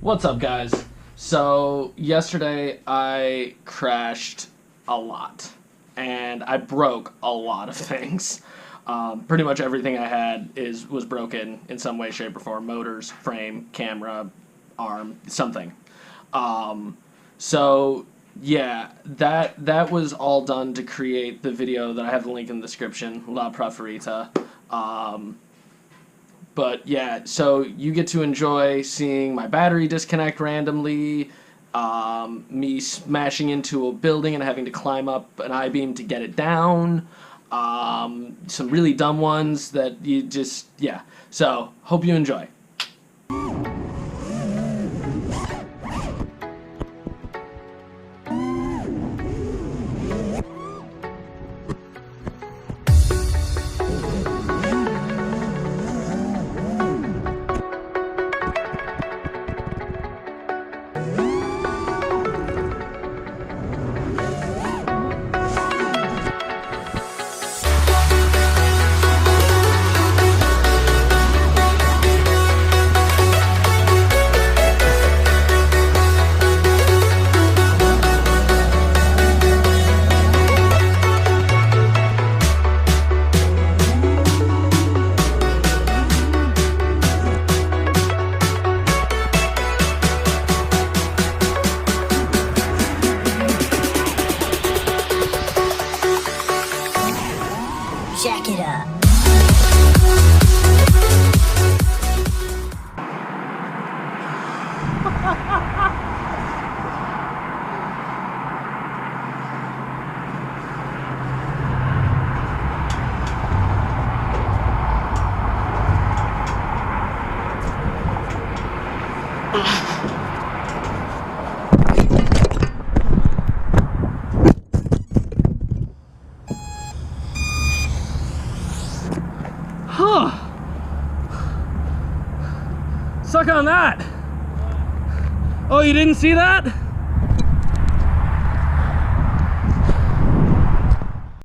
What's up, guys? So, yesterday I crashed a lot, and I broke a lot of things. Pretty much everything I had was broken in some way, shape, or form. Motors, frame, camera, arm, something. So, yeah, that was all done to create the video that I have the link in the description, La Preferita. But yeah, so you get to enjoy seeing my battery disconnect randomly, me smashing into a building and having to climb up an I-beam to get it down, some really dumb ones that you just, yeah. So, hope you enjoy. Jack it up. Huh. Suck on that. Oh, you didn't see that?